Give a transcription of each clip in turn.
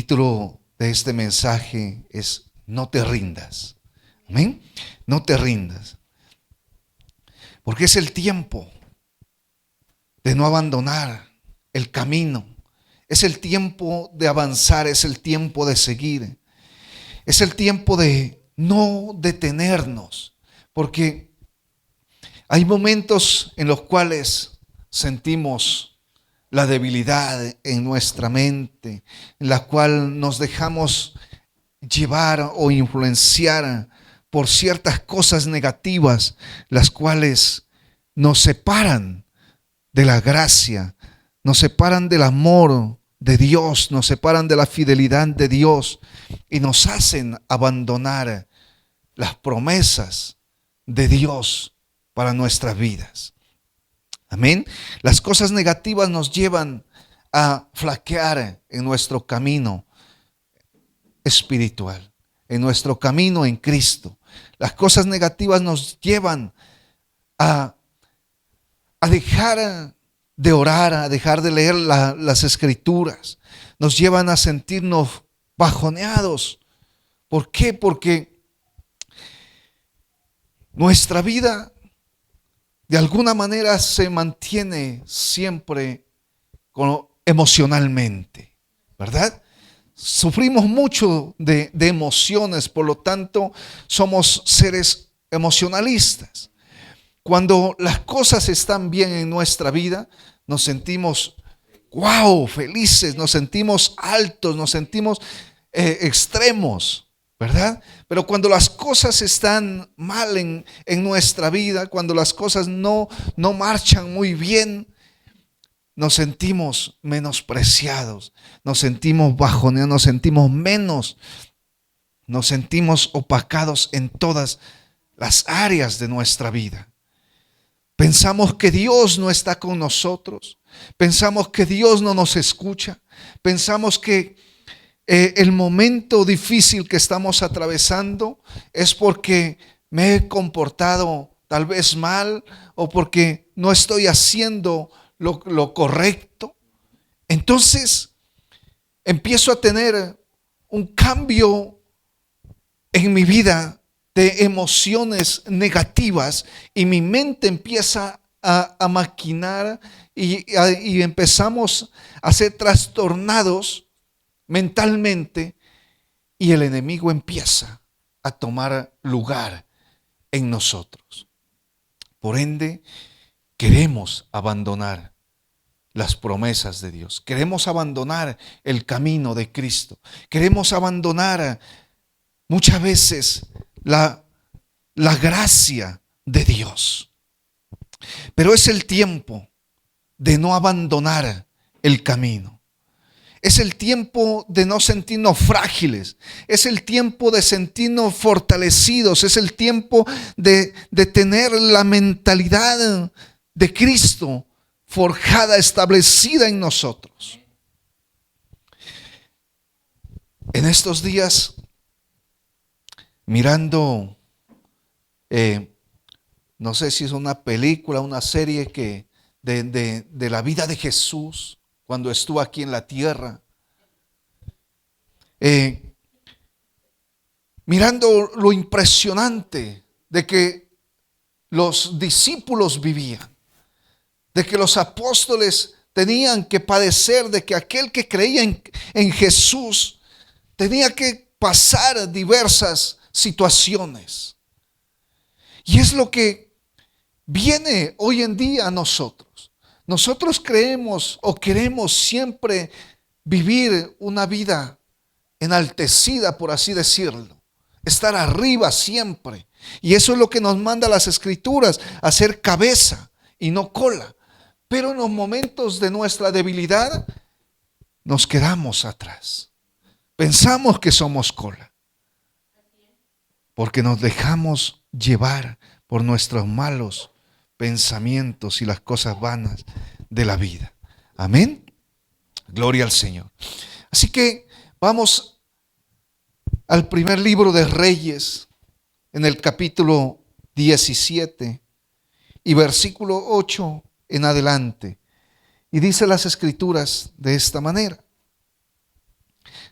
título de este mensaje es No te rindas. Amén. No te rindas. Porque es el tiempo de no abandonar el camino. Es el tiempo de avanzar, es el tiempo de seguir. Es el tiempo de no detenernos. Porque hay momentos en los cuales sentimos la debilidad en nuestra mente, en la cual nos dejamos llevar o influenciar por ciertas cosas negativas, las cuales nos separan de la gracia, nos separan del amor de Dios, nos separan de la fidelidad de Dios y nos hacen abandonar las promesas de Dios para nuestras vidas. Amén. Las cosas negativas nos llevan a flaquear en nuestro camino espiritual, en nuestro camino en Cristo. Las cosas negativas nos llevan a dejar de orar, a dejar de leer las escrituras. Nos llevan a sentirnos bajoneados. ¿Por qué? Porque nuestra vida de alguna manera se mantiene siempre emocionalmente, ¿verdad? Sufrimos mucho de emociones, por lo tanto somos seres emocionalistas. Cuando las cosas están bien en nuestra vida, nos sentimos wow, felices, nos sentimos altos, nos sentimos extremos, ¿verdad? Pero cuando las cosas están mal en nuestra vida, cuando las cosas no marchan muy bien, nos sentimos menospreciados, nos sentimos bajoneados, nos sentimos menos, nos sentimos opacados en todas las áreas de nuestra vida. Pensamos que Dios no está con nosotros, pensamos que Dios no nos escucha, pensamos que el momento difícil que estamos atravesando es porque me he comportado tal vez mal o porque no estoy haciendo lo correcto. Entonces empiezo a tener un cambio en mi vida de emociones negativas y mi mente empieza a maquinar y empezamos a ser trastornados mentalmente y el enemigo empieza a tomar lugar en nosotros. Por ende, queremos abandonar las promesas de Dios. Queremos abandonar el camino de Cristo. Queremos abandonar muchas veces la gracia de Dios. Pero es el tiempo de no abandonar el camino. Es el tiempo de no sentirnos frágiles. Es el tiempo de sentirnos fortalecidos. Es el tiempo de tener la mentalidad de Cristo forjada, establecida en nosotros. En estos días, mirando, no sé si es una película, una serie que de la vida de Jesús cuando estuvo aquí en la tierra, mirando lo impresionante de que los discípulos vivían, de que los apóstoles tenían que padecer, de que aquel que creía en Jesús tenía que pasar diversas situaciones. Y es lo que viene hoy en día a nosotros. Nosotros creemos o queremos siempre vivir una vida enaltecida, por así decirlo. Estar arriba siempre. Y eso es lo que nos manda las escrituras, hacer cabeza y no cola. Pero en los momentos de nuestra debilidad nos quedamos atrás. Pensamos que somos cola. Porque nos dejamos llevar por nuestros malos pensamientos y las cosas vanas de la vida. Amén. Gloria al Señor. Así que vamos al primer libro de Reyes, en el capítulo 17 y versículo 8 en adelante. Y dice las escrituras de esta manera.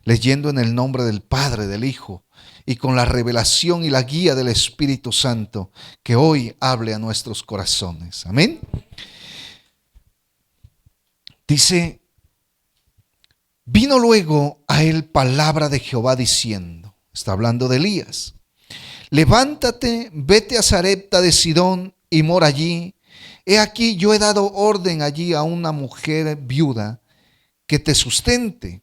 leyendo en el nombre del Padre, del Hijo, y con la revelación y la guía del Espíritu Santo, que hoy hable a nuestros corazones. Amén. Dice, vino luego a él palabra de Jehová diciendo, está hablando de Elías, levántate, vete a Sarepta de Sidón y mora allí. He aquí yo he dado orden allí a una mujer viuda que te sustente.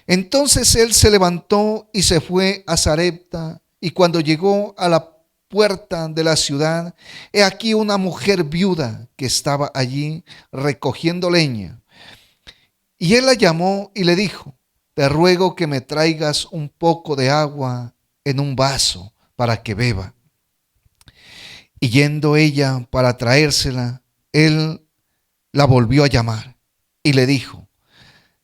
Entonces él se levantó y se fue a Sarepta, y cuando llegó a la puerta de la ciudad, he aquí una mujer viuda que estaba allí recogiendo leña. Y él la llamó y le dijo, te ruego que me traigas un poco de agua en un vaso para que beba. Y yendo ella para traérsela, él la volvió a llamar y le dijo,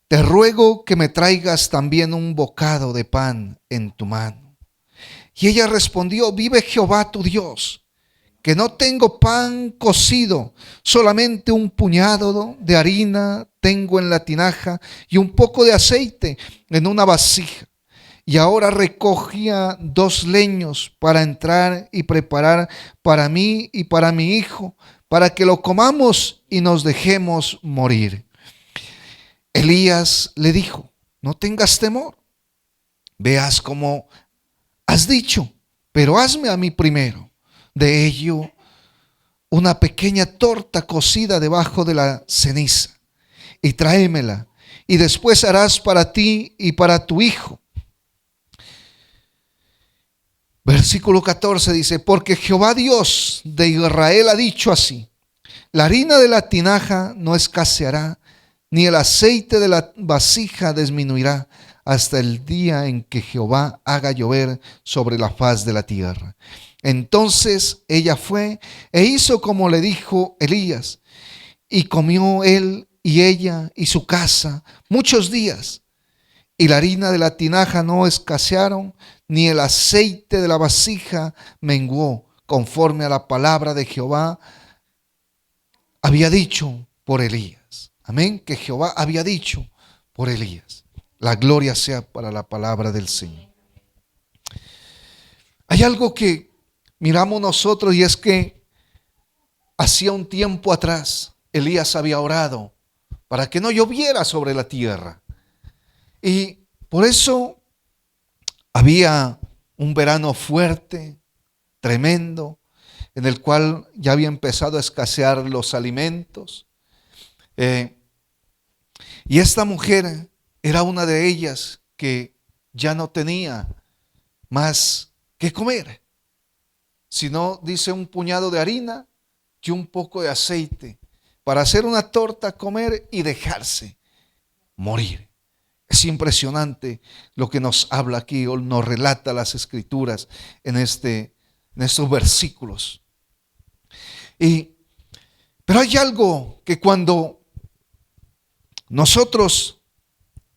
te ruego que me traigas también un bocado de pan en tu mano. Y ella respondió, vive Jehová tu Dios, que no tengo pan cocido, solamente un puñado de harina tengo en la tinaja y un poco de aceite en una vasija. Y ahora recogía 2 leños para entrar y preparar para mí y para mi hijo, para que lo comamos y nos dejemos morir. Elías le dijo, no tengas temor, veas como has dicho, pero hazme a mí primero de ello una pequeña torta cocida debajo de la ceniza y tráemela, y después harás para ti y para tu hijo. Versículo 14 dice, porque Jehová Dios de Israel ha dicho así, la harina de la tinaja no escaseará, ni el aceite de la vasija disminuirá, hasta el día en que Jehová haga llover sobre la faz de la tierra. Entonces ella fue e hizo como le dijo Elías, y comió él y ella y su casa muchos días. Y la harina de la tinaja no escasearon, ni el aceite de la vasija menguó, conforme a la palabra de Jehová había dicho por Elías. Amén, que Jehová había dicho por Elías. La gloria sea para la palabra del Señor. Hay algo que miramos nosotros, y es que hacía un tiempo atrás Elías había orado para que no lloviera sobre la tierra. Y por eso había un verano fuerte, tremendo, en el cual ya había empezado a escasear los alimentos. Y esta mujer era una de ellas que ya no tenía más que comer, sino, dice, un puñado de harina y un poco de aceite para hacer una torta, comer y dejarse morir. Es impresionante lo que nos habla aquí, o nos relata las Escrituras en estos versículos. Pero hay algo que cuando nosotros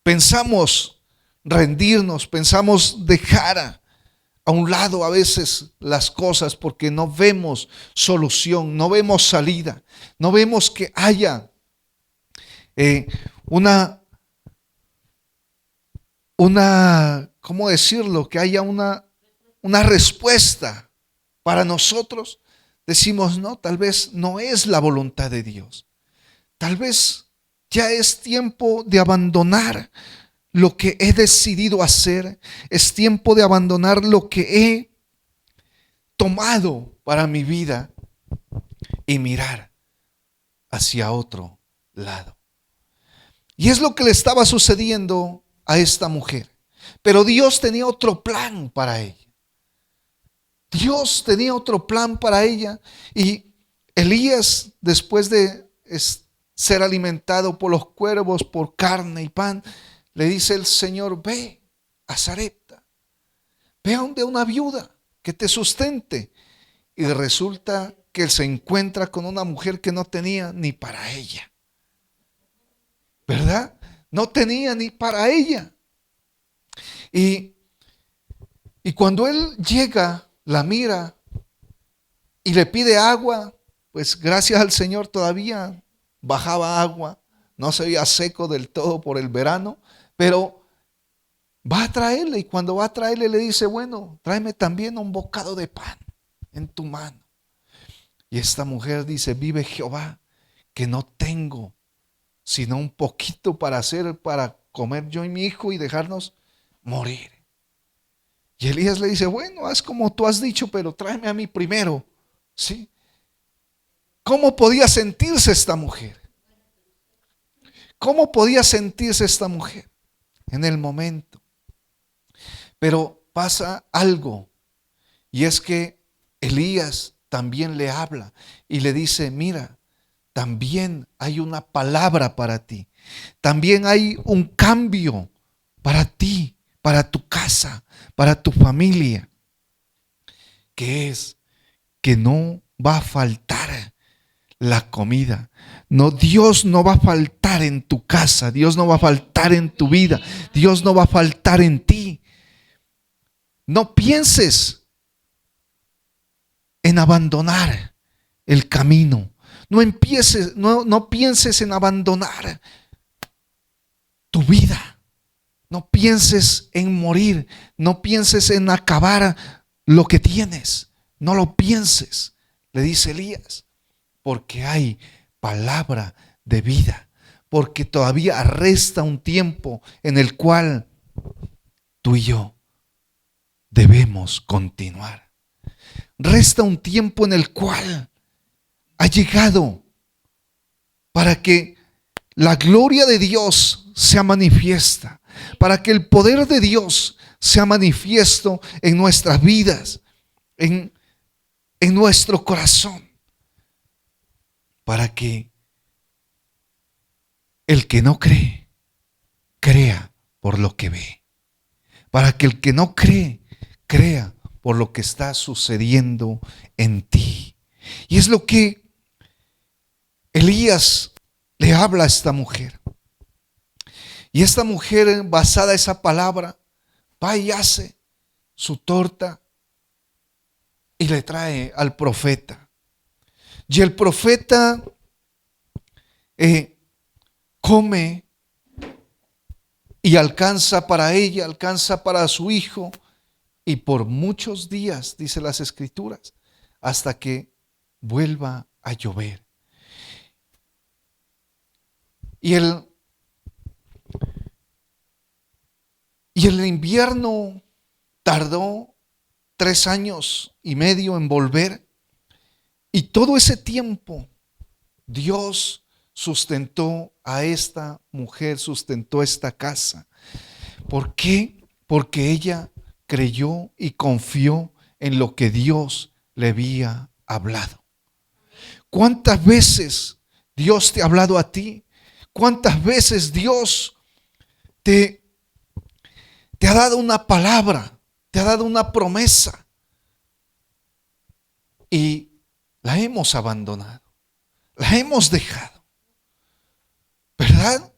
pensamos rendirnos, pensamos dejar a un lado a veces las cosas porque no vemos solución, no vemos salida, no vemos que haya ¿cómo decirlo? Que haya una respuesta para nosotros. Decimos, no, tal vez no es la voluntad de Dios. Tal vez ya es tiempo de abandonar lo que he decidido hacer. Es tiempo de abandonar lo que he tomado para mi vida y mirar hacia otro lado. Y es lo que le estaba sucediendo a esta mujer. Pero Dios tenía otro plan para ella. Dios tenía otro plan para ella. Y Elías, después de ser alimentado por los cuervos, por carne y pan, le dice el Señor, ve a Sarepta, ve a donde una viuda que te sustente. Y resulta que él se encuentra con una mujer que no tenía ni para ella, ¿verdad? No tenía ni para ella. Y cuando él llega, la mira y le pide agua, pues gracias al Señor todavía bajaba agua, no se veía seco del todo por el verano, pero va a traerle, y cuando va a traerle le dice, bueno, tráeme también un bocado de pan en tu mano. Y esta mujer dice, vive Jehová, que no tengo sino un poquito para comer yo y mi hijo y dejarnos morir. Y Elías le dice, bueno, haz como tú has dicho, pero tráeme a mí primero. ¿Sí? ¿Cómo podía sentirse esta mujer? ¿Cómo podía sentirse esta mujer en el momento? Pero pasa algo, y es que Elías también le habla y le dice, mira, también hay una palabra para ti. También hay un cambio para ti, para tu casa, para tu familia, que es que no va a faltar la comida. No, Dios no va a faltar en tu casa, Dios no va a faltar en tu vida, Dios no va a faltar en ti. No pienses en abandonar el camino. No pienses en abandonar tu vida. No pienses en morir. No pienses en acabar lo que tienes. No lo pienses, le dice Elías, porque hay palabra de vida. Porque todavía resta un tiempo en el cual tú y yo debemos continuar. Resta un tiempo en el cual ha llegado para que la gloria de Dios sea manifiesta, para que el poder de Dios sea manifiesto en nuestras vidas, en nuestro corazón, para que el que no cree, crea por lo que ve, para que el que no cree, crea por lo que está sucediendo en ti. Y es lo que Elías le habla a esta mujer. Y esta mujer, basada en esa palabra, va y hace su torta y le trae al profeta. Y el profeta come y alcanza para ella, alcanza para su hijo, y por muchos días, dice las escrituras, hasta que vuelva a llover. Y el invierno tardó 3 años y medio en volver. Y todo ese tiempo Dios sustentó a esta mujer, sustentó esta casa. ¿Por qué? Porque ella creyó y confió en lo que Dios le había hablado. ¿Cuántas veces Dios te ha hablado a ti? ¿Cuántas veces Dios te ha dado una palabra, te ha dado una promesa y la hemos abandonado, la hemos dejado? ¿Verdad?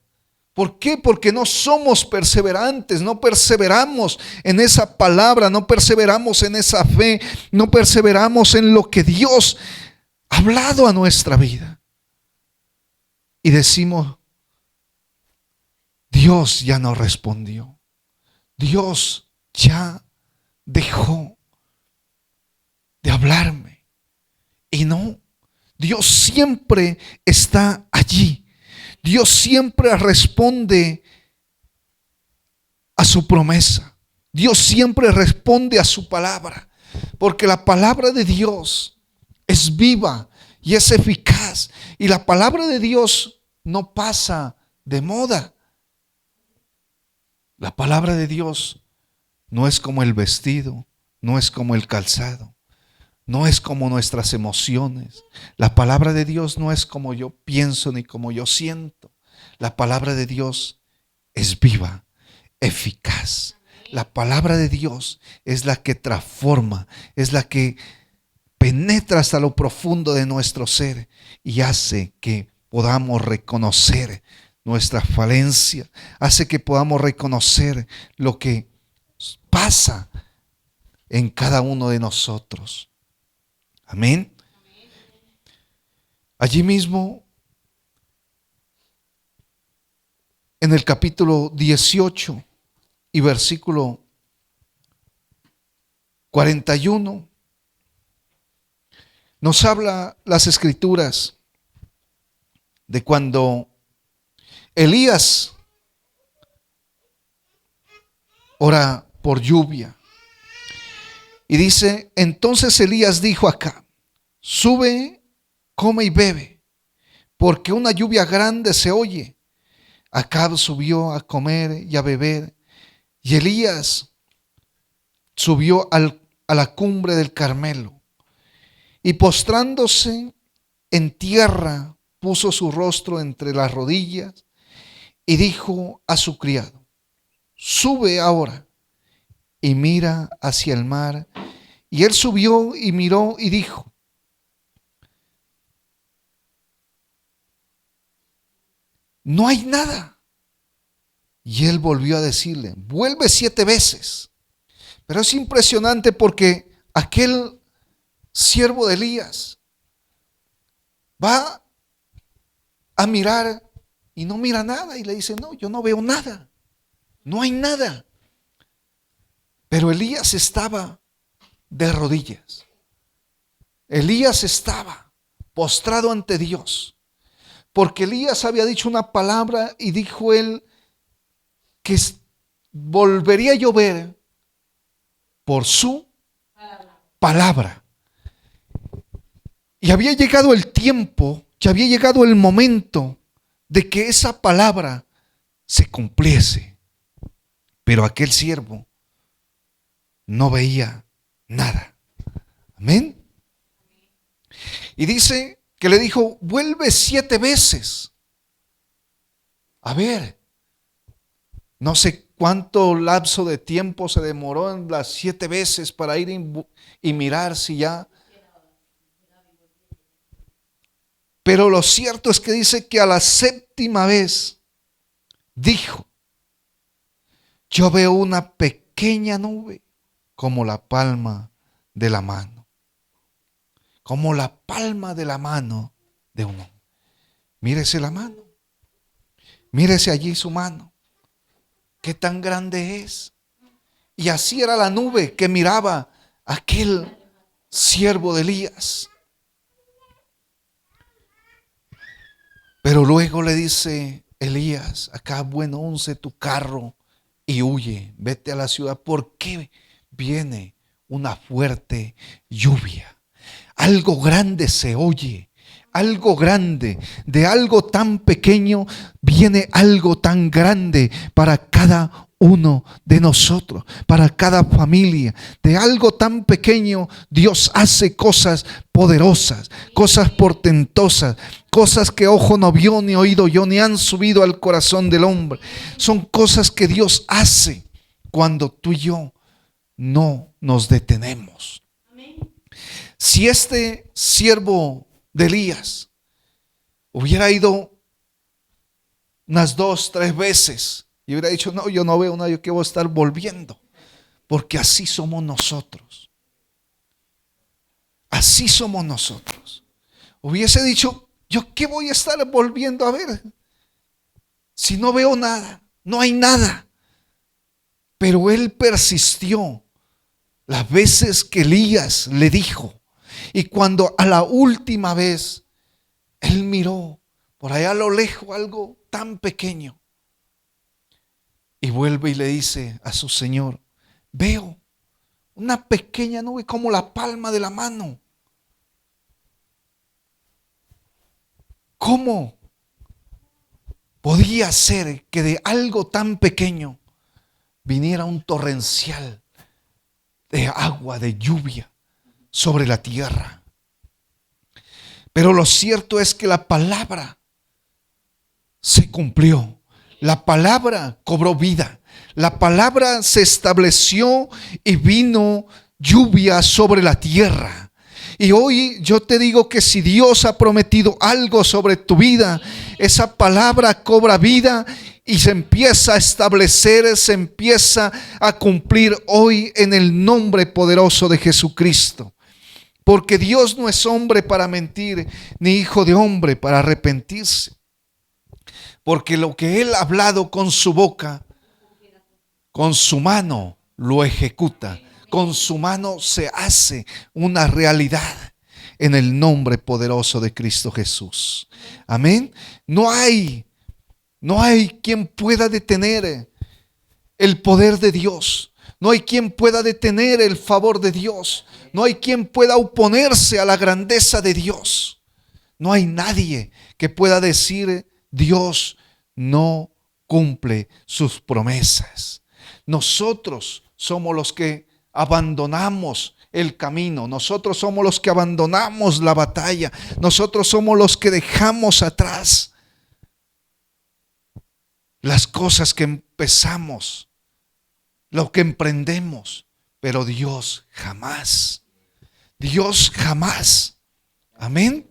¿Por qué? Porque no somos perseverantes, no perseveramos en esa palabra, no perseveramos en esa fe, no perseveramos en lo que Dios ha hablado a nuestra vida. Y decimos, Dios ya no respondió, Dios ya dejó de hablarme. Y no, Dios siempre está allí. Dios siempre responde a su promesa. Dios siempre responde a su palabra. Porque la palabra de Dios es viva y es eficaz. Y la palabra de Dios no pasa de moda. La palabra de Dios no es como el vestido, no es como el calzado, no es como nuestras emociones. La palabra de Dios no es como yo pienso ni como yo siento. La palabra de Dios es viva, eficaz. La palabra de Dios es la que transforma, es la que penetra hasta lo profundo de nuestro ser y hace que podamos reconocer nuestra falencia, hace que podamos reconocer lo que pasa en cada uno de nosotros. Amén. Allí mismo, en el capítulo 18 y versículo 41, nos habla las Escrituras de cuando Elías ora por lluvia. Y dice, entonces Elías dijo a Acab, sube, come y bebe, porque una lluvia grande se oye. Acab subió a comer y a beber, y Elías subió a la cumbre del Carmelo, y postrándose en tierra, puso su rostro entre las rodillas, y dijo a su criado, sube ahora y mira hacia el mar. Y él subió y miró y dijo, no hay nada. Y él volvió a decirle, vuelve 7 veces. Pero es impresionante porque aquel siervo de Elías va a mirar y no mira nada. Y le dice, no, yo no veo nada. No hay nada. Pero Elías estaba de rodillas. Elías estaba postrado ante Dios. Porque Elías había dicho una palabra y dijo él que volvería a llover por su palabra. Y había llegado el tiempo, que había llegado el momento de que esa palabra se cumpliese. Pero aquel siervo no veía nada. Amén. Y dice que le dijo, vuelve 7 veces. A ver, no sé cuánto lapso de tiempo se demoró en las 7 veces para ir y mirar si ya. Pero lo cierto es que dice que a la 7ª vez dijo, yo veo una pequeña nube como la palma de la mano. Como la palma de la mano de un hombre. Mírese la mano. Mírese allí su mano. Qué tan grande es. Y así era la nube que miraba aquel siervo de Elías. Pero luego le dice Elías, acá bueno, unce tu carro y huye, vete a la ciudad, porque viene una fuerte lluvia. Algo grande se oye, algo grande, de algo tan pequeño viene algo tan grande para cada uno de nosotros, para cada familia. De algo tan pequeño Dios hace cosas poderosas, cosas portentosas, cosas que ojo no vio, ni oído yo, ni han subido al corazón del hombre. Son cosas que Dios hace cuando tú y yo no nos detenemos. Si este siervo de Elías hubiera ido unas 2, 3 veces y hubiera dicho, no, yo no veo nada, yo quiero estar volviendo, porque así somos nosotros. Así somos nosotros. Hubiese dicho, yo qué voy a estar volviendo a ver si no veo nada, no hay nada. Pero él persistió las veces que Elías le dijo. Y cuando a la última vez él miró por allá a lo lejos algo tan pequeño, y vuelve y le dice a su Señor, veo una pequeña nube como la palma de la mano. ¿Cómo podía ser que de algo tan pequeño viniera un torrencial de agua, de lluvia sobre la tierra? Pero lo cierto es que la palabra se cumplió. La palabra cobró vida. La palabra se estableció y vino lluvia sobre la tierra. Y hoy yo te digo que si Dios ha prometido algo sobre tu vida, esa palabra cobra vida y se empieza a establecer, se empieza a cumplir hoy en el nombre poderoso de Jesucristo. Porque Dios no es hombre para mentir, ni hijo de hombre para arrepentirse. Porque lo que Él ha hablado con su boca, con su mano lo ejecuta. Con su mano se hace una realidad en el nombre poderoso de Cristo Jesús. Amén. No hay quien pueda detener el poder de Dios. No hay quien pueda detener el favor de Dios. No hay quien pueda oponerse a la grandeza de Dios. No hay nadie que pueda decir: Dios no cumple sus promesas. Nosotros somos los que abandonamos el camino. Nosotros somos los que abandonamos la batalla. Nosotros somos los que dejamos atrás las cosas que empezamos, lo que emprendemos. Pero Dios jamás. Dios jamás. Amén.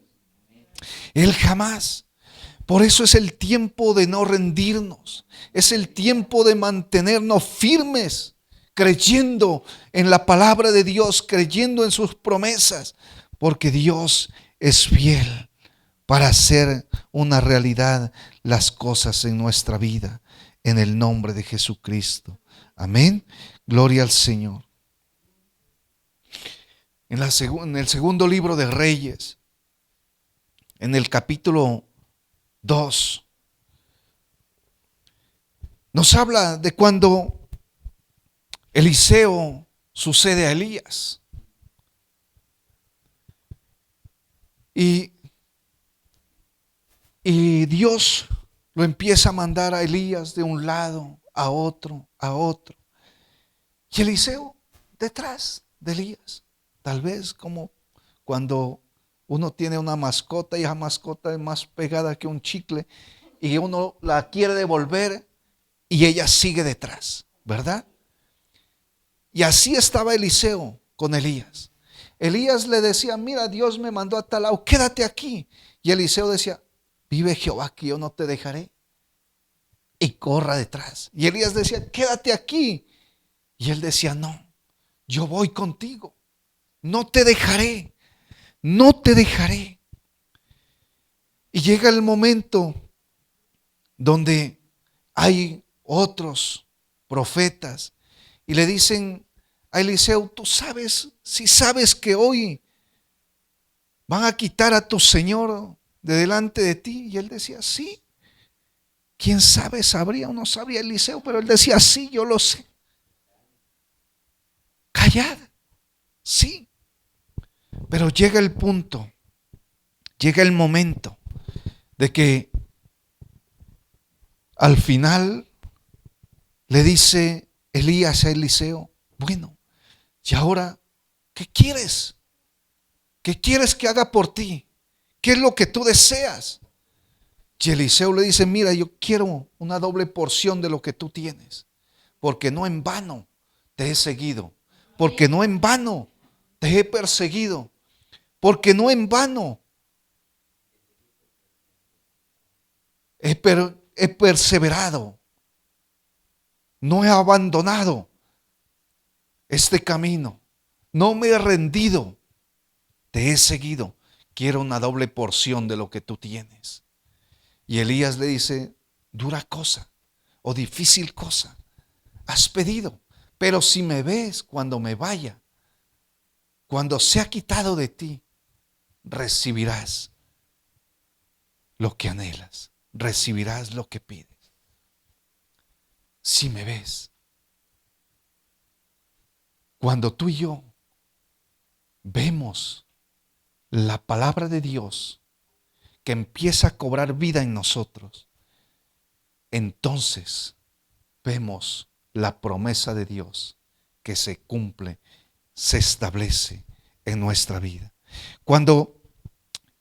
Él jamás. Por eso es el tiempo de no rendirnos. Es el tiempo de mantenernos firmes, creyendo en la palabra de Dios, creyendo en sus promesas, porque Dios es fiel para hacer una realidad las cosas en nuestra vida, en el nombre de Jesucristo. Amén. Gloria al Señor. En el segundo libro de Reyes, en el capítulo 2, nos habla de cuando Eliseo sucede a Elías. Y Dios lo empieza a mandar a Elías de un lado a otro, a otro. Y Eliseo detrás de Elías. Tal vez como cuando uno tiene una mascota y esa mascota es más pegada que un chicle y uno la quiere devolver y ella sigue detrás, ¿verdad? Y así estaba Eliseo con Elías. Elías le decía: mira, Dios me mandó a tal lado, quédate aquí. Y Eliseo decía: vive Jehová que yo no te dejaré. Y corra detrás. Y Elías decía: quédate aquí. Y él decía: no, yo voy contigo. No te dejaré. No te dejaré. Y llega el momento donde hay otros profetas y le dicen a Eliseo: tú sabes, si sabes que hoy van a quitar a tu señor de delante de ti. Y él decía: sí. ¿Quién sabe? ¿Sabría o no sabría Eliseo? Pero él decía: sí, yo lo sé. Callad. Sí. Pero llega el punto, llega el momento de que al final le dice Elías a Eliseo: bueno, ¿y ahora qué quieres? ¿Qué quieres que haga por ti? ¿Qué es lo que tú deseas? Y Eliseo le dice: mira, yo quiero una doble porción de lo que tú tienes, porque no en vano te he seguido, porque no en vano te he perseguido, porque no en vano he perseverado, no he abandonado este camino, no me he rendido, te he seguido, quiero una doble porción de lo que tú tienes. Y Elías le dice: dura cosa o difícil cosa has pedido, pero si me ves cuando me vaya, cuando sea quitado de ti, recibirás lo que anhelas, recibirás lo que pides. Si me ves, cuando tú y yo vemos la palabra de Dios que empieza a cobrar vida en nosotros, entonces vemos la promesa de Dios que se cumple, se establece en nuestra vida. Cuando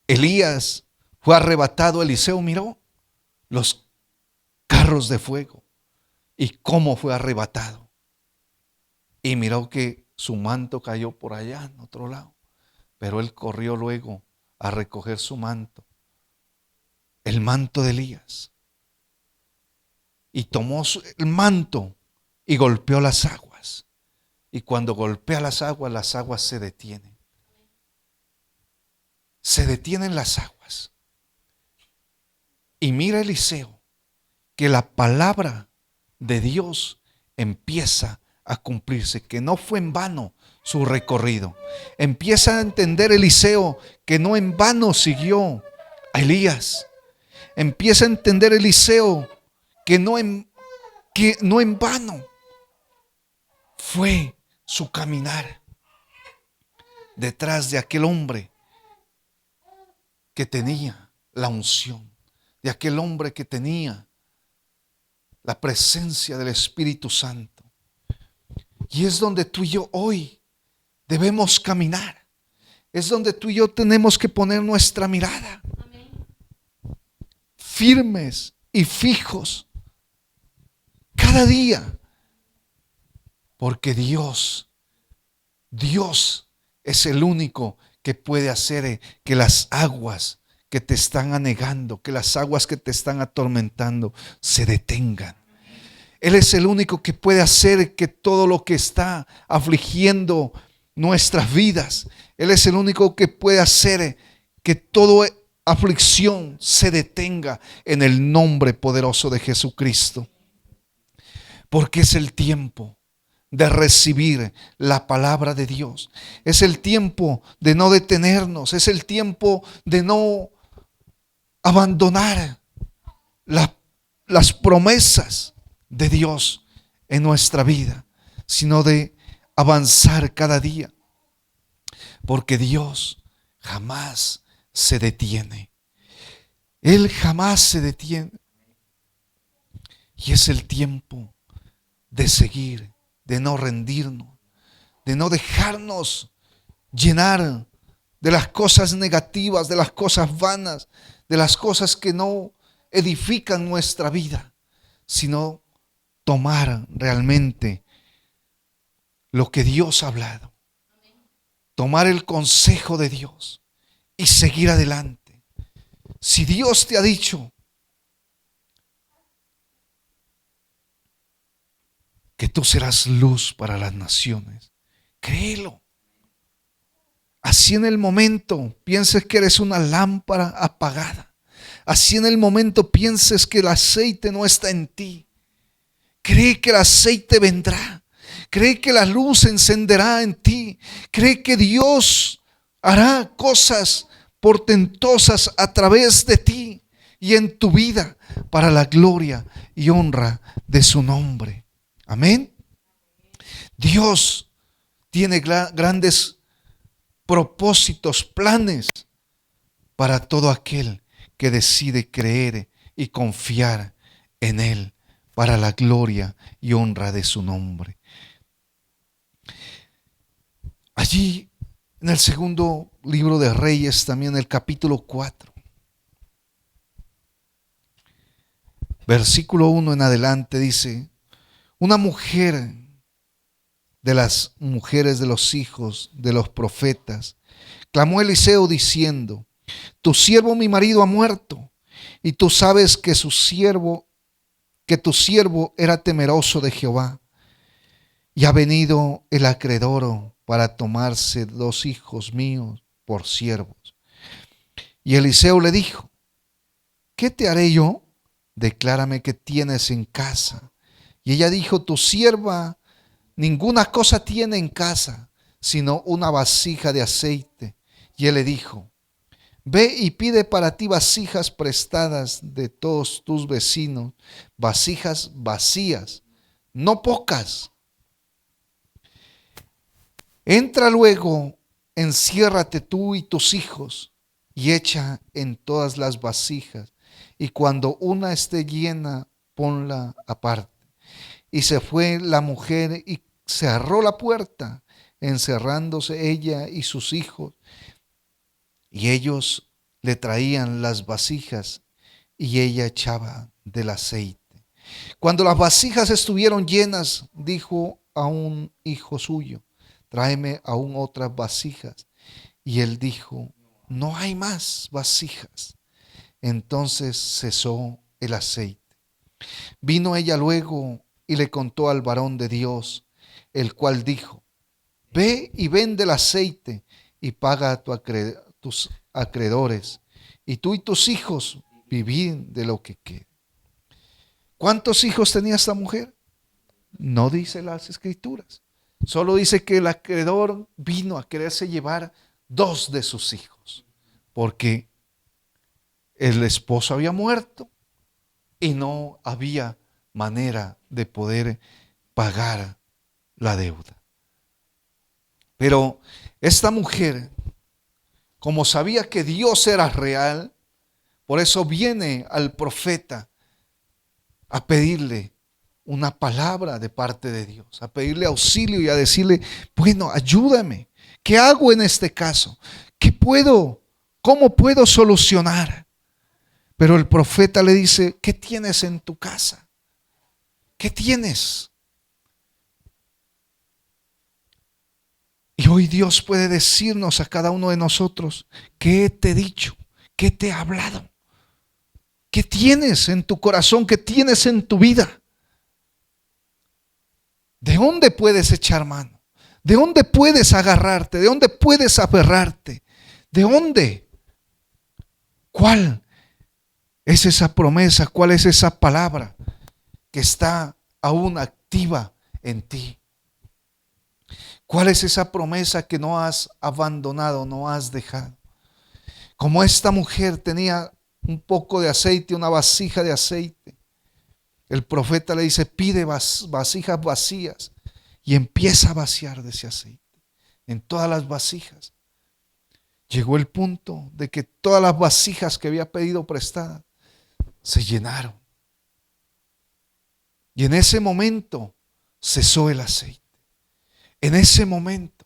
Elías fue arrebatado, Eliseo miró los carros de fuego y cómo fue arrebatado. Y miró que su manto cayó por allá en otro lado, pero él corrió luego a recoger su manto, el manto de Elías, y tomó el manto y golpeó las aguas. Y cuando golpea las aguas se detienen. Se detienen las aguas. Y mira Eliseo que la palabra de Dios empieza a cumplirse, que no fue en vano su recorrido. Empieza a entender Eliseo que no en vano siguió a Elías. Empieza a entender Eliseo que no en vano fue su caminar detrás de aquel hombre que tenía la unción, de aquel hombre que tenía la presencia del Espíritu Santo. Y es donde tú y yo hoy debemos caminar. Es donde tú y yo tenemos que poner nuestra mirada. Firmes y fijos cada día. Porque Dios es el único que puede hacer que las aguas que te están anegando, que las aguas que te están atormentando se detengan. Él es el único que puede hacer que todo lo que está afligiendo nuestras vidas, Él es el único que puede hacer que toda aflicción se detenga en el nombre poderoso de Jesucristo. Porque es el tiempo de recibir la palabra de Dios. Es el tiempo de no detenernos. Es el tiempo de no abandonar las promesas de Dios en nuestra vida, sino de avanzar cada día. Porque Dios jamás se detiene. Él jamás se detiene. Y es el tiempo de seguir, de no rendirnos, de no dejarnos llenar de las cosas negativas, de las cosas vanas, de las cosas que no edifican nuestra vida, sino tomar realmente lo que Dios ha hablado, tomar el consejo de Dios y seguir adelante. Si Dios te ha dicho que tú serás luz para las naciones, créelo. Así en el momento pienses que eres una lámpara apagada, así en el momento pienses que el aceite no está en ti, cree que el aceite vendrá, cree que la luz se encenderá en ti, cree que Dios hará cosas portentosas a través de ti y en tu vida para la gloria y honra de su nombre. Amén. Dios tiene grandes propósitos, planes para todo aquel que decide creer y confiar en Él para la gloria y honra de su nombre. Allí en el segundo libro de Reyes, también el capítulo 4, versículo 1 en adelante, dice: una mujer de las mujeres de los hijos de los profetas clamó a Eliseo diciendo: tu siervo mi marido ha muerto, y tú sabes que tu siervo era temeroso de Jehová, y ha venido el acreedor para tomarse 2 hijos míos por siervos. Y Eliseo le dijo: ¿qué te haré yo? Declárame qué tienes en casa. Y ella dijo: tu sierva ninguna cosa tiene en casa, sino una vasija de aceite. Y él le dijo: ve y pide para ti vasijas prestadas de todos tus vecinos, vasijas vacías, no pocas. Entra luego, enciérrate tú y tus hijos, y echa en todas las vasijas, y cuando una esté llena, ponla aparte. Y se fue la mujer y cerró la puerta, encerrándose ella y sus hijos. Y ellos le traían las vasijas y ella echaba del aceite. Cuando las vasijas estuvieron llenas, dijo a un hijo suyo: tráeme aún otras vasijas. Y él dijo: no hay más vasijas. Entonces cesó el aceite. Vino ella luego y le contó al varón de Dios, el cual dijo: ve y vende el aceite y paga a tus acreedores, y tú y tus hijos vivid de lo que quede. ¿Cuántos hijos tenía esta mujer? No dice las escrituras. Solo dice que el acreedor vino a quererse llevar 2 de sus hijos, porque el esposo había muerto y no había manera de poder pagar la deuda. Pero esta mujer, como sabía que Dios era real, por eso viene al profeta a pedirle una palabra de parte de Dios, a pedirle auxilio y a decirle, bueno, ayúdame. ¿Qué hago en este caso? ¿Cómo puedo solucionar? Pero el profeta le dice, ¿qué tienes en tu casa? ¿Qué tienes? Y hoy Dios puede decirnos a cada uno de nosotros, ¿qué te he dicho? ¿Qué te he hablado? ¿Qué tienes en tu corazón? ¿Qué tienes en tu vida? ¿De dónde puedes echar mano? ¿De dónde puedes agarrarte? ¿De dónde puedes aferrarte? ¿De dónde? ¿Cuál es esa promesa? ¿Cuál es esa palabra que está aún activa en ti? ¿Cuál es esa promesa que no has abandonado, no has dejado? Como esta mujer tenía un poco de aceite, una vasija de aceite, el profeta le dice, pide vasijas vacías y empieza a vaciar de ese aceite en todas las vasijas. Llegó el punto de que todas las vasijas que había pedido prestadas se llenaron. Y en ese momento cesó el aceite. En ese momento.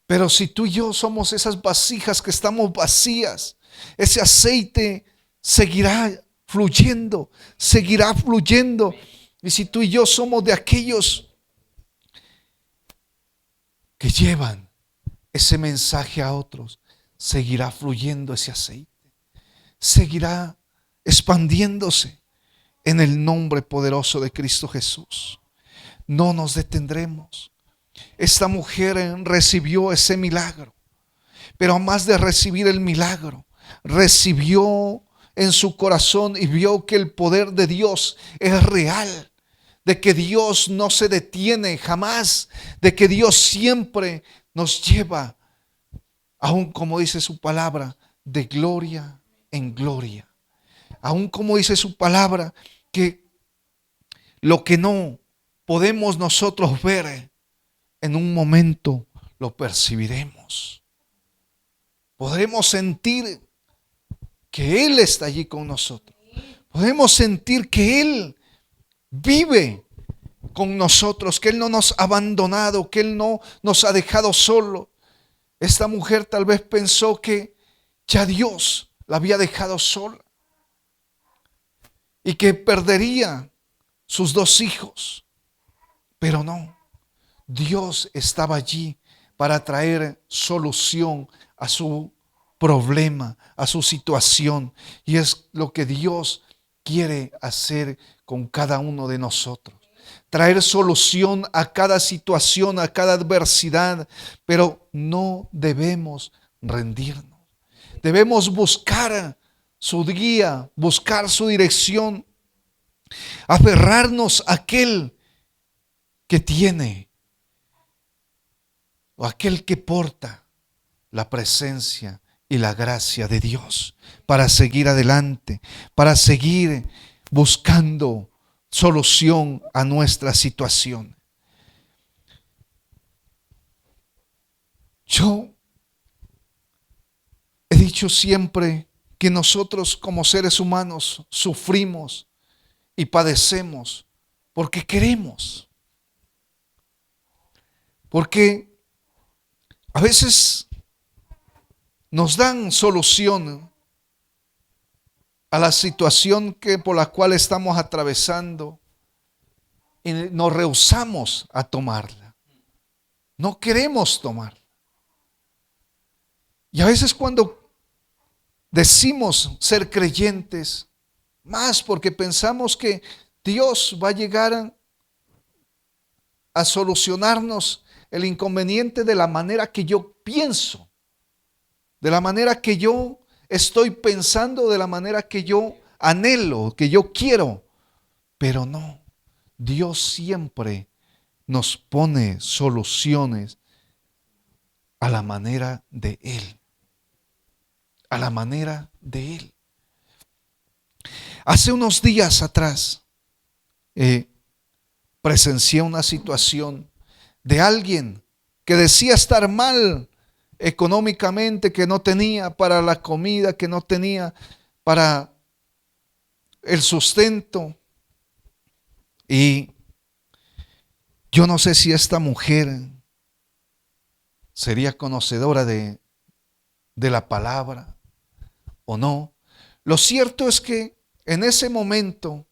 Pero si tú y yo somos esas vasijas que estamos vacías, ese aceite seguirá fluyendo, seguirá fluyendo. Y si tú y yo somos de aquellos que llevan ese mensaje a otros, seguirá fluyendo ese aceite, seguirá expandiéndose en el nombre poderoso de Cristo Jesús. No nos detendremos. Esta mujer recibió ese milagro, pero más de recibir el milagro, recibió en su corazón y vio que el poder de Dios es real, de que Dios no se detiene jamás, de que Dios siempre nos lleva, aún como dice su palabra, de gloria en gloria. Aún como dice su palabra, que lo que no podemos nosotros ver, en un momento lo percibiremos. Podremos sentir que Él está allí con nosotros. Podemos sentir que Él vive con nosotros, que Él no nos ha abandonado, que Él no nos ha dejado solo. Esta mujer tal vez pensó que ya Dios la había dejado sola y que perdería sus 2 hijos, pero no. Dios estaba allí para traer solución a su problema, a su situación. Y es lo que Dios quiere hacer con cada uno de nosotros. Traer solución a cada situación, a cada adversidad. Pero no debemos rendirnos. Debemos buscar su guía, buscar su dirección. Aferrarnos a aquel que tiene, o aquel que porta la presencia y la gracia de Dios para seguir adelante, para seguir buscando solución a nuestra situación. Yo he dicho siempre que nosotros como seres humanos sufrimos y padecemos porque queremos. Porque a veces nos dan solución a la situación por la cual estamos atravesando y nos rehusamos a tomarla. No queremos tomarla. Y a veces cuando decimos ser creyentes, más porque pensamos que Dios va a llegar a solucionarnos el inconveniente de la manera que yo pienso, de la manera que yo estoy pensando, de la manera que yo anhelo, que yo quiero. Pero no, Dios siempre nos pone soluciones a la manera de Él. A la manera de Él. Hace unos días atrás presencié una situación de alguien que decía estar mal económicamente, que no tenía para la comida, que no tenía para el sustento. Y yo no sé si esta mujer sería conocedora de la palabra o no. Lo cierto es que en ese momento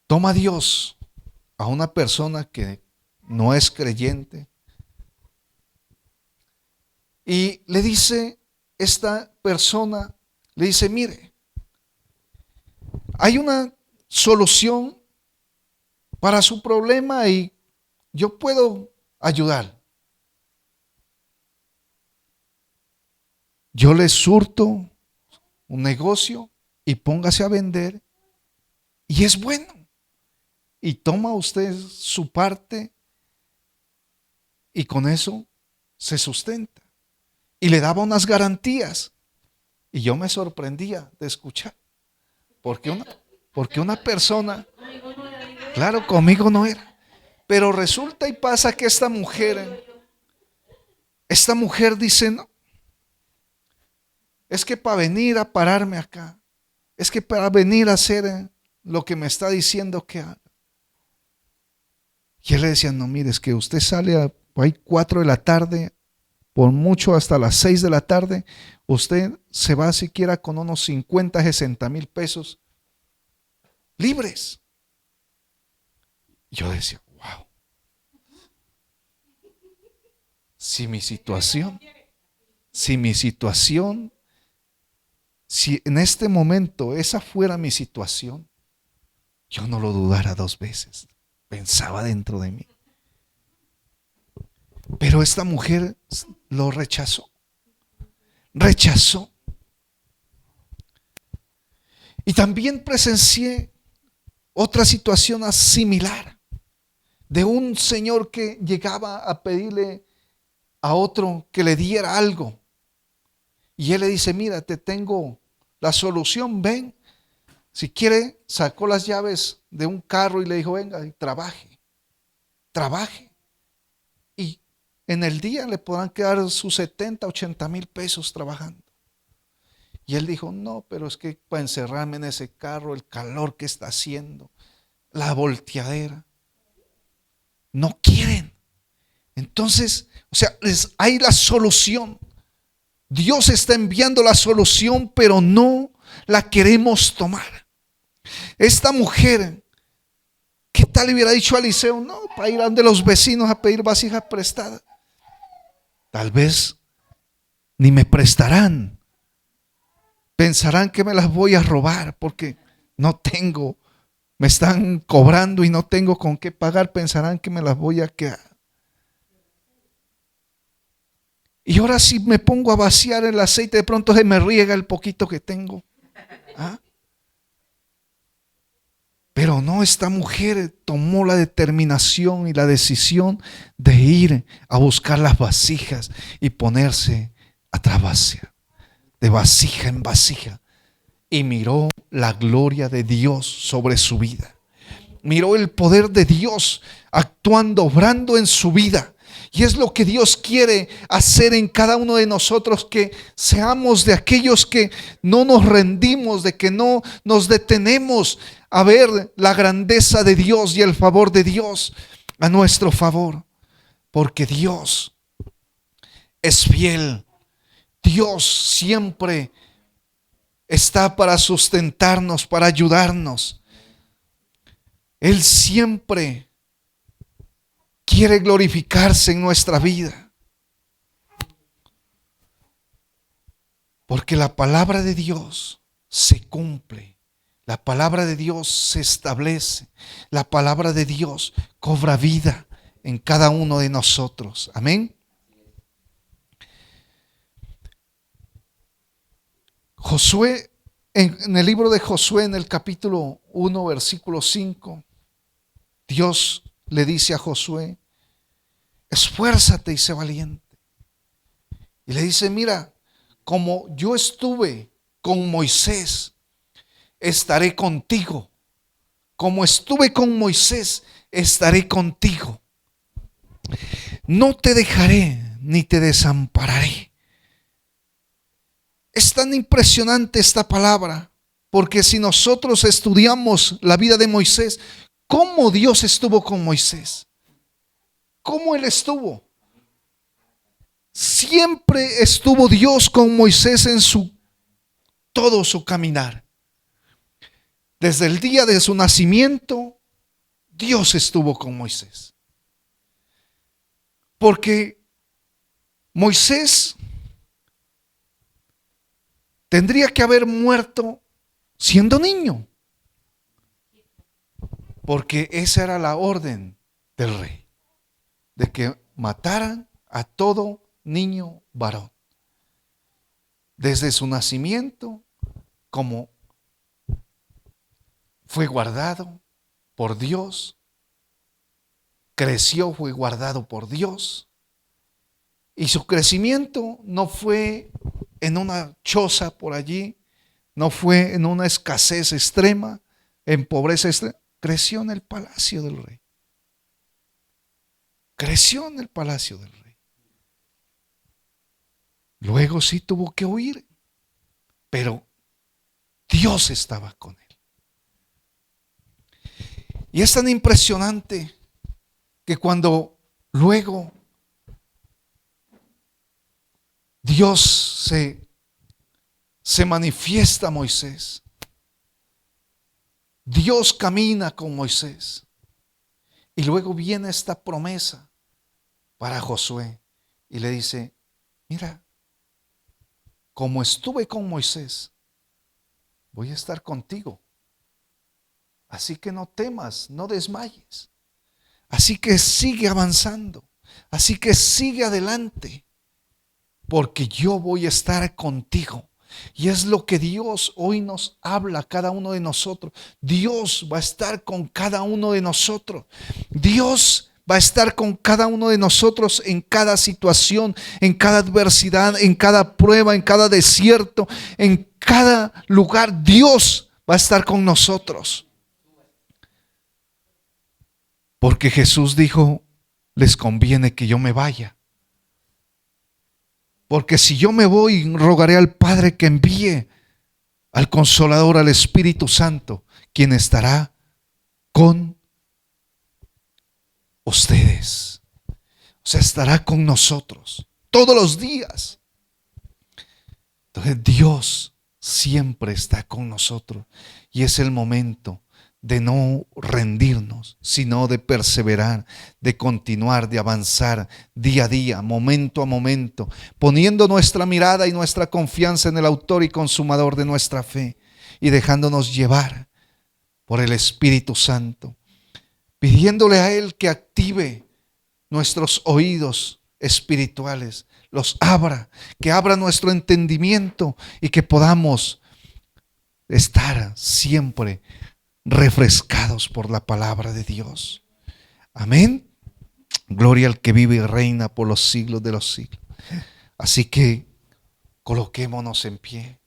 toma Dios a una persona que no es creyente y le dice, esta persona le dice, mire, hay una solución para su problema y yo puedo ayudar. Yo le surto un negocio y póngase a vender y es bueno. Y toma usted su parte y con eso se sustenta. Y le daba unas garantías. Y yo me sorprendía de escuchar. Porque una persona, claro, conmigo no era. Pero resulta y pasa que esta mujer dice, no, es que para venir a pararme acá, es que para venir a hacer lo que me está diciendo que haga. Y él le decía, no, mire, es que usted sale a 4 de la tarde, por mucho hasta las 6 de la tarde, usted se va siquiera con unos 50, 60 mil pesos libres. Yo decía, wow, si en este momento esa fuera mi situación, yo no lo dudara 2 veces. Pensaba dentro de mí. Pero esta mujer lo rechazó. Rechazó. Y también presencié otra situación similar de un señor que llegaba a pedirle a otro que le diera algo. Y él le dice, mira, te tengo la solución, ven. Si quiere, sacó las llaves de un carro y le dijo, venga, y trabaje. Y en el día le podrán quedar sus 70, 80 mil pesos trabajando. Y él dijo, no, pero es que para encerrarme en ese carro, el calor que está haciendo, la volteadera, no quieren. Entonces, o sea, hay la solución. Dios está enviando la solución, pero no la queremos tomar. Esta mujer, ¿qué tal le hubiera dicho a Eliseo? No, para ir a donde los vecinos a pedir vasijas prestadas. Tal vez ni me prestarán. Pensarán que me las voy a robar porque no tengo, me están cobrando y no tengo con qué pagar. Pensarán que me las voy a quedar. Y ahora si me pongo a vaciar el aceite, de pronto se me riega el poquito que tengo. ¿Ah? Pero no, esta mujer tomó la determinación y la decisión de ir a buscar las vasijas y ponerse a trabajar, de vasija en vasija. Y miró la gloria de Dios sobre su vida. Miró el poder de Dios actuando, obrando en su vida. Y es lo que Dios quiere hacer en cada uno de nosotros, que seamos de aquellos que no nos rendimos, de que no nos detenemos a ver la grandeza de Dios y el favor de Dios a nuestro favor. Porque Dios es fiel. Dios siempre está para sustentarnos, para ayudarnos. Él siempre quiere glorificarse en nuestra vida. Porque la palabra de Dios se cumple. La palabra de Dios se establece. La palabra de Dios cobra vida en cada uno de nosotros. Amén. Josué En el libro de Josué, en el capítulo 1, versículo 5, Dios le dice a Josué: esfuérzate y sé valiente. Y le dice: mira, como yo estuve con Moisés, estaré contigo. Como estuve con Moisés, estaré contigo. No te dejaré ni te desampararé. Es tan impresionante esta palabra, porque si nosotros estudiamos la vida de Moisés, ¿cómo Dios estuvo con Moisés? ¿Cómo él estuvo? Siempre estuvo Dios con Moisés en todo su caminar. Desde el día de su nacimiento, Dios estuvo con Moisés. Porque Moisés tendría que haber muerto siendo niño, porque esa era la orden del rey, de que mataran a todo niño varón. Desde su nacimiento, como fue guardado por Dios, creció, fue guardado por Dios, y su crecimiento no fue en una choza por allí, no fue en una escasez extrema, en pobreza extrema. Creció en el palacio del rey. Creció en el palacio del rey. Luego sí tuvo que huir, pero Dios estaba con él. Y es tan impresionante que cuando luego Dios se manifiesta a Moisés, Dios camina con Moisés, y luego viene esta promesa para Josué y le dice: mira, como estuve con Moisés, voy a estar contigo. Así que no temas, no desmayes. Así que sigue avanzando. Así que sigue adelante, porque yo voy a estar contigo. Y es lo que Dios hoy nos habla a cada uno de nosotros. Dios va a estar con cada uno de nosotros. Dios va a estar con cada uno de nosotros en cada situación, en cada adversidad, en cada prueba, en cada desierto, en cada lugar. Dios va a estar con nosotros. Porque Jesús dijo: les conviene que yo me vaya. Porque si yo me voy, rogaré al Padre que envíe al Consolador, al Espíritu Santo, quien estará con ustedes. O sea, estará con nosotros todos los días. Entonces Dios siempre está con nosotros, y es el momento de no rendirnos, sino de perseverar, de continuar, de avanzar día a día, momento a momento, poniendo nuestra mirada y nuestra confianza en el autor y consumador de nuestra fe, y dejándonos llevar por el Espíritu Santo, pidiéndole a Él que active nuestros oídos espirituales, los abra, que abra nuestro entendimiento, y que podamos estar siempre refrescados por la palabra de Dios. Amén. Gloria al que vive y reina por los siglos de los siglos. Así que coloquémonos en pie.